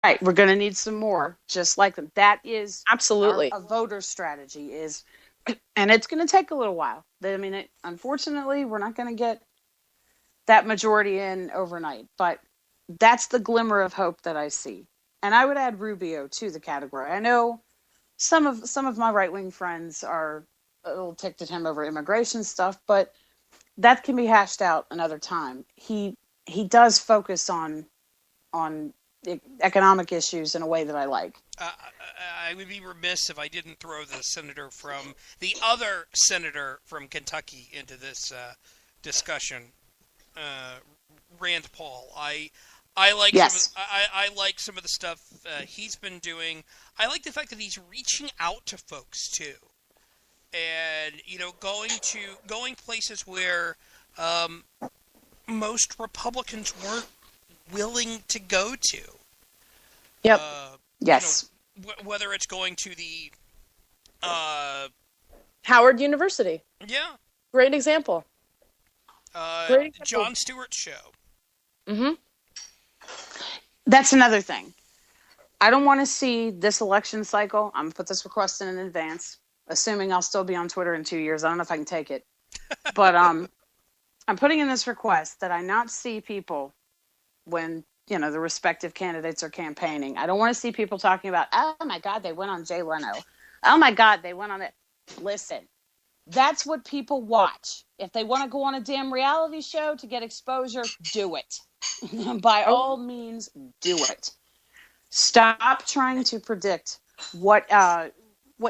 Right. We're going to need some more, just like them. That is Absolutely. a voter strategy is, and it's going to take a little while. I mean, unfortunately, we're not going to get that majority in overnight, but that's the glimmer of hope that I see. And I would add Rubio to the category. I know some of my right wing friends are a little ticked at him over immigration stuff, but that can be hashed out another time. He does focus on economic issues in a way that I like. I would be remiss if I didn't throw the other senator from Kentucky into this discussion, Rand Paul. I like Yes. I like some of the stuff he's been doing. I like the fact that he's reaching out to folks too, and going places where most Republicans weren't willing to go to. Yep. Yes. Whether it's going to the Howard University. yeah, Great example. Great example. Jon Stewart's show. Mm-hmm. That's another thing. I don't want to see this election cycle. I'm going to put this request in advance, assuming I'll still be on Twitter in 2 years. I don't know if I can take it. But I'm putting in this request that I not see people when, the respective candidates are campaigning. I don't want to see people talking about, oh my God, they went on Jay Leno. Oh my God, they went on it. Listen, that's what people watch. If they want to go on a damn reality show to get exposure, do it. By all means, do it. Stop trying to predict what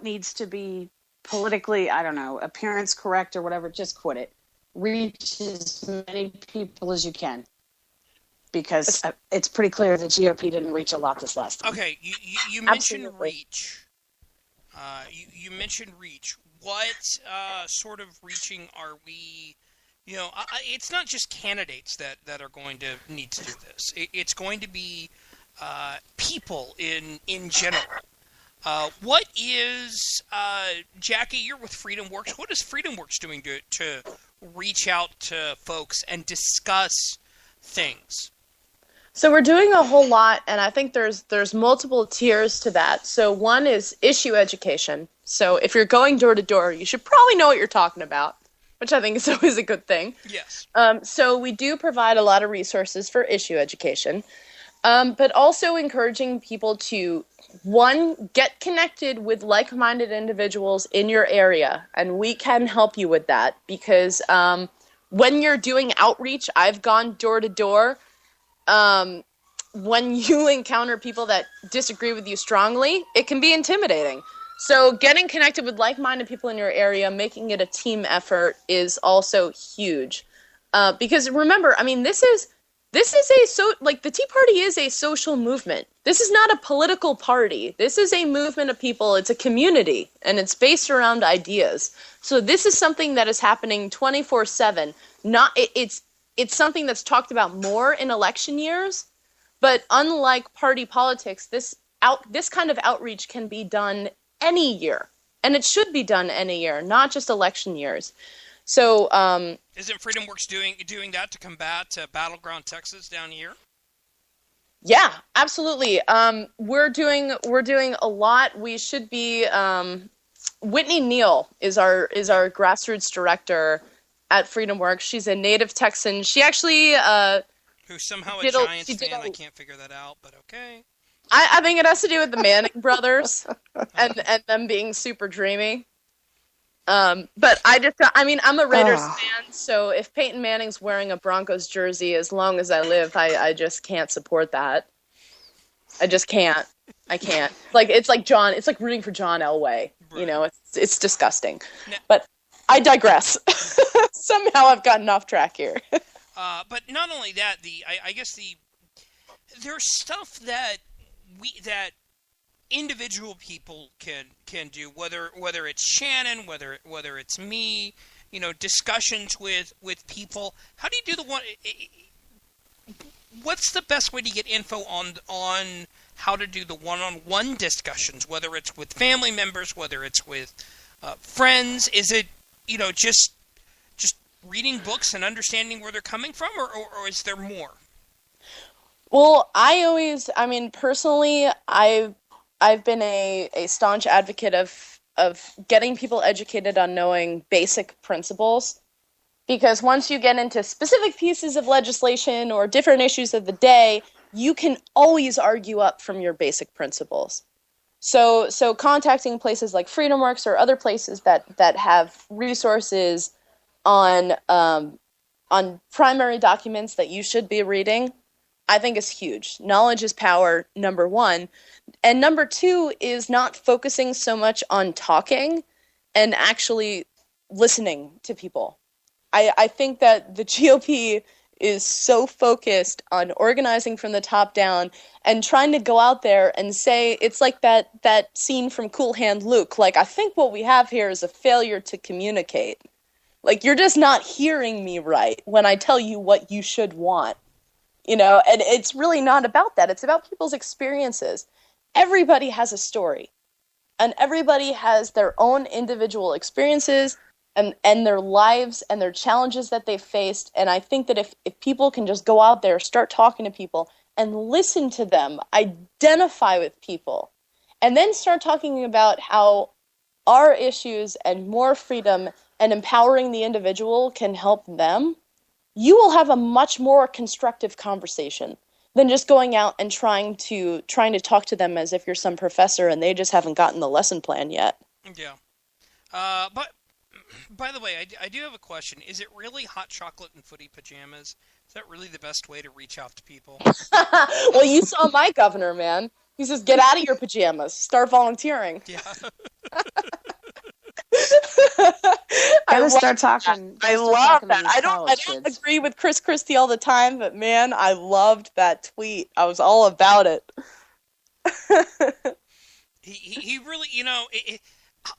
needs to be politically, I don't know, appearance correct or whatever. Just quit it. Reach as many people as you can, because it's pretty clear that GOP didn't reach a lot this last time. Okay, you mentioned Absolutely. reach. You mentioned reach. What sort of reaching are we? It's not just candidates that are going to need to do this. It's going to be people in general. What is Jackie? You're with FreedomWorks. What is FreedomWorks doing to reach out to folks and discuss things? So we're doing a whole lot, and I think there's multiple tiers to that. So one is issue education. So if you're going door to door, you should probably know what you're talking about, which I think is always a good thing. Yes. So we do provide a lot of resources for issue education, but also encouraging people to, one, get connected with like-minded individuals in your area, and we can help you with that, because when you're doing outreach, I've gone door to door. When you encounter people that disagree with you strongly, it can be intimidating. So getting connected with like-minded people in your area, making it a team effort, is also huge. Because remember, I mean, the Tea Party is a social movement. This is not a political party. This is a movement of people. It's a community, and it's based around ideas. So this is something that is happening 24/7. It's something that's talked about more in election years, but unlike party politics, this kind of outreach can be done any year, and it should be done any year, not just election years. So, isn't FreedomWorks doing that to combat Battleground Texas down here? Yeah, absolutely. We're doing a lot. We should be. Whitney Neal is our grassroots director at FreedomWorks. She's a native Texan. She actually who's somehow a Giants fan. I can't figure that out, but okay. I think it has to do with the Manning brothers and them being super dreamy. But I'm a Raiders fan, so if Peyton Manning's wearing a Broncos jersey, as long as I live, I just can't support that. I just can't. I can't. It's like rooting for John Elway. Right. It's disgusting. Now, but I digress. Somehow I've gotten off track here. But not only that, there's stuff that individual people can do, whether it's Shannon, whether it's me, discussions with people. How do you do the one? What's the best way to get info on how to do the one-on-one discussions, whether it's with family members, whether it's with friends? Is it just reading books and understanding where they're coming from, or is there more? Well, personally, I've been a staunch advocate of getting people educated on knowing basic principles. Because once you get into specific pieces of legislation or different issues of the day, you can always argue up from your basic principles. So contacting places like FreedomWorks or other places that have resources on primary documents that you should be reading, I think is huge. Knowledge is power, number one. And number two is not focusing so much on talking and actually listening to people. I think that the GOP is so focused on organizing from the top down and trying to go out there and say, it's like that scene from Cool Hand Luke. Like, I think what we have here is a failure to communicate. Like, you're just not hearing me right when I tell you what you should want. And it's really not about that. It's about people's experiences. Everybody has a story, and everybody has their own individual experiences and their lives and their challenges that they've faced. And I think that if people can just go out there, start talking to people and listen to them, identify with people, and then start talking about how our issues and more freedom and empowering the individual can help them, you will have a much more constructive conversation than just going out and trying to talk to them as if you're some professor and they just haven't gotten the lesson plan yet. Yeah. But by the way, I do have a question. Is it really hot chocolate and footy pajamas? Is that really the best way to reach out to people? Well, you saw my governor, man. He says, get out of your pajamas. Start volunteering. Yeah. I love that. I don't agree with Chris Christie all the time, but man, I loved that tweet. I was all about it. he really,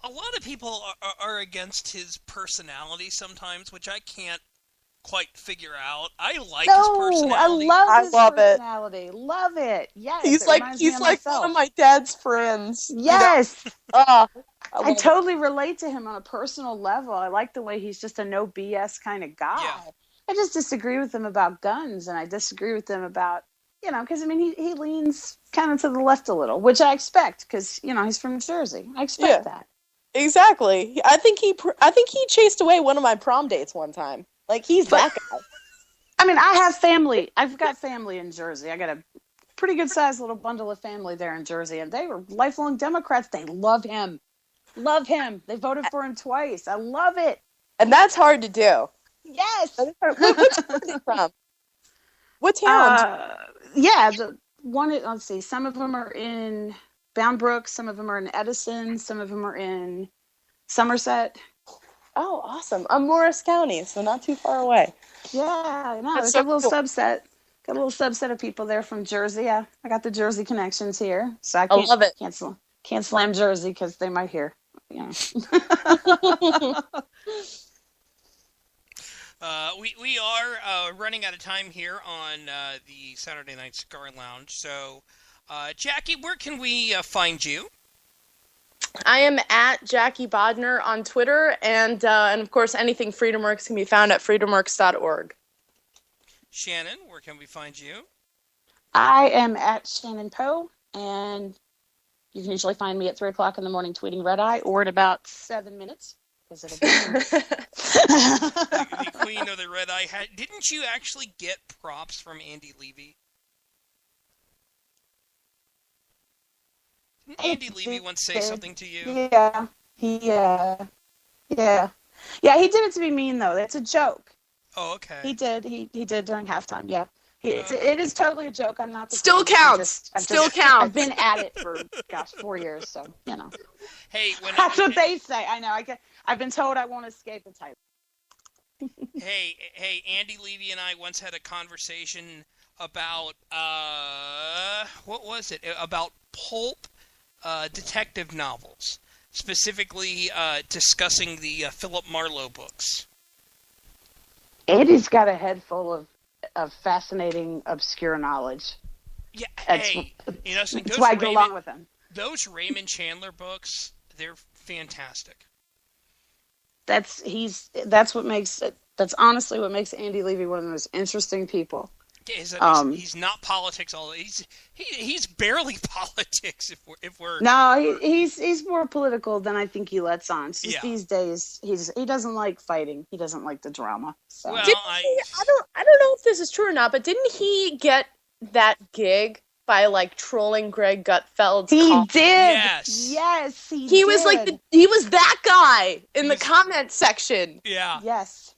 a lot of people are against his personality sometimes, which I can't quite figure out. I like his personality. I love his personality. Love it. Yes. He's like one of my dad's friends. Yes. I totally relate to him on a personal level. I like the way he's just a no BS kind of guy. Yeah. I just disagree with him about guns, and I disagree with him about, because he leans kind of to the left a little, which I expect because he's from New Jersey. I expect that. Exactly. I think he chased away one of my prom dates one time. Like, he's that guy. I mean, I have family. I've got family in Jersey. I got a pretty good sized little bundle of family there in Jersey, and they were lifelong Democrats. They love him. Love him. They voted for him twice. I love it. And that's hard to do. Yes. What town is he from? What town? Let's see. Some of them are in Bound Brook. Some of them are in Edison. Some of them are in Somerset. Oh, awesome. I'm Morris County, so not too far away. Yeah, no, there's a little subset. Got a little subset of people there from Jersey. I got the Jersey connections here. So I love it. Can't slam Jersey because they might hear. We are running out of time here on the Saturday Night Cigar Lounge. So, Jackie, where can we find you? I am at Jackie Bodner on Twitter, and of course, anything FreedomWorks can be found at freedomworks.org. Shannon, where can we find you? I am at Shannon Poe, and you can usually find me at 3 o'clock in the morning tweeting Red Eye, or in about 7 minutes. Because it'll be the queen of the Red Eye hat. Didn't you actually get props from Andy Levy? Didn't Andy Levy once say something to you? Yeah. He did it to be mean, though. It's a joke. Oh, okay. He did. He did during halftime. Yeah. It is totally a joke. I'm not. Still counts. Still counts. I've been at it for 4 years, so Hey, that's what they say. I know. I've been told I won't escape the type. Hey, Andy Levy and I once had a conversation about what was it? About pulp detective novels, specifically discussing the Philip Marlowe books. Andy's got a head full of fascinating, obscure knowledge. Yeah, that's why I go along with him. Those Raymond Chandler books, they're fantastic. That's honestly what makes Andy Levy one of the most interesting people. He's not politics. He's barely politics. If we're no, he's more political than I think he lets on. It's just these days he doesn't like fighting. He doesn't like the drama. So. Well, I don't know if this is true or not, but didn't he get that gig by like trolling Greg Gutfeld's He comment? did. Yes, he He did. was like he was that guy in the comment section. Yeah. Yes,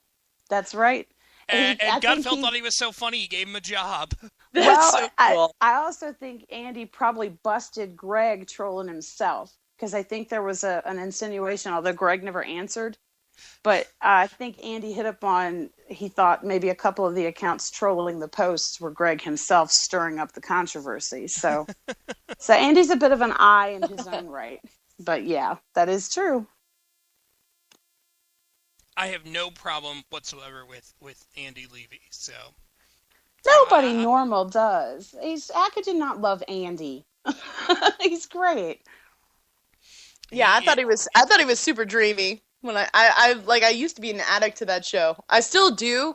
that's right. And Gutfeld thought he was so funny, he gave him a job. That's so cool. I also think Andy probably busted Greg trolling himself, because I think there was an insinuation, although Greg never answered. But I think Andy hit up on, he thought maybe a couple of the accounts trolling the posts were Greg himself stirring up the controversy. So Andy's a bit of an eye in his own right. But yeah, that is true. I have no problem whatsoever with Andy Levy. So Nobody normal does. How could you not love Andy? He's great. Yeah, I thought he was super dreamy. When I used to be an addict to that show. I still do,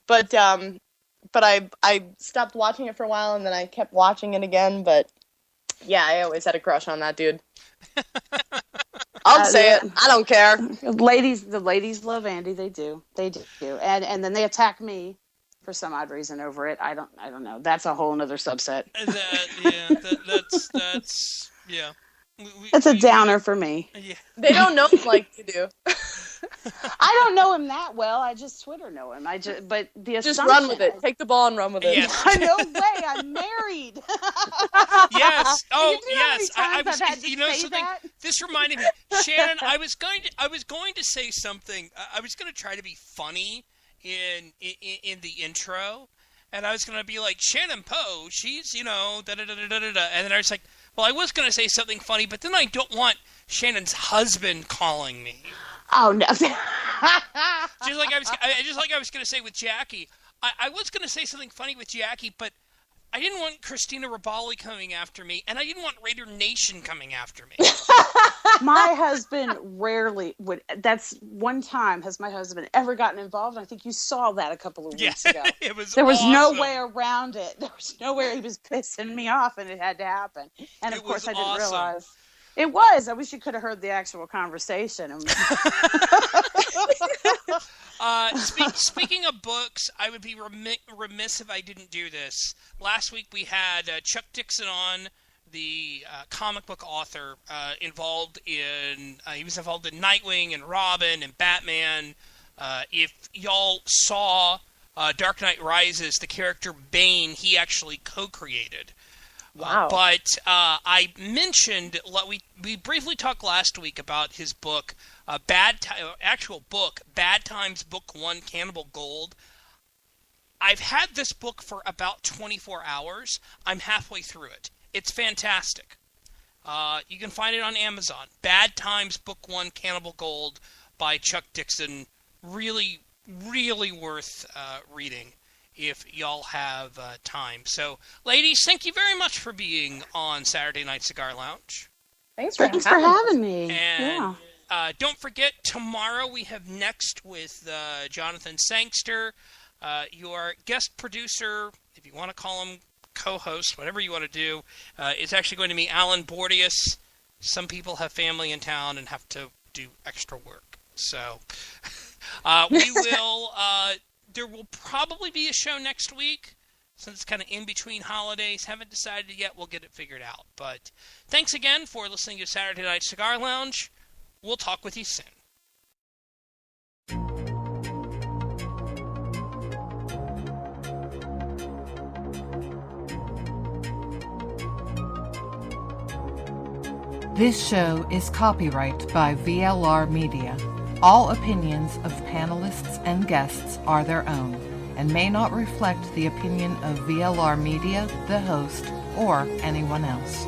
but I stopped watching it for a while and then I kept watching it again. But yeah, I always had a crush on that dude. I'll say it. I don't care. The ladies love Andy. They do. And then they attack me for some odd reason over it. I don't know. That's a whole other subset. That's yeah. It's a downer for me. Yeah. They don't know him like you do. I don't know him that well. I just Twitter know him. But the just run with it. Take the ball and run with it. Yes. No way. I'm married. Yes. Oh, you know yes. how many times I've had to say something. that? This reminded me, Shannon. I was going to say something. I was going to try to be funny in the intro, and I was going to be like, Shannon Poe. She's da da da da da da, and then I was like, well, I was going to say something funny, but then I don't want Shannon's husband calling me. Oh no! just like I was going to say with Jackie. I was going to say something funny with Jackie, but I didn't want Christina Ribali coming after me, and I didn't want Raider Nation coming after me. My husband rarely would. That's one time has my husband ever gotten involved. I think you saw that a couple of weeks ago. There was awesome. no way around it. There was nowhere he was pissing me off, and it had to happen. And of course, I didn't realize. It was. I wish you could have heard the actual conversation. Speaking of books, I would be remiss if I didn't do this. Last week we had Chuck Dixon on, the comic book author, involved in he was involved in Nightwing and Robin and Batman. If y'all saw Dark Knight Rises, the character Bane, he actually co-created. Wow. But I mentioned, we briefly talked last week about his book, Bad Times Book 1, Cannibal Gold. I've had this book for about 24 hours. I'm halfway through it. It's fantastic. You can find it on Amazon. Bad Times Book 1, Cannibal Gold by Chuck Dixon. Really, really worth reading if y'all have time. So, ladies, thank you very much for being on Saturday Night Cigar Lounge. Thanks for having me. And don't forget, tomorrow we have Next with Jonathan Sangster. Your guest producer, if you want to call him co-host, whatever you want to do, is actually going to be Alan Bordius. Some people have family in town and have to do extra work. So, we will... there will probably be a show next week, since it's kind of in between holidays. Haven't decided yet. We'll get it figured out. But thanks again for listening to Saturday Night Cigar Lounge. We'll talk with you soon. This show is copyright by VLR Media. All opinions of panelists and guests are their own and may not reflect the opinion of VLR Media, the host, or anyone else.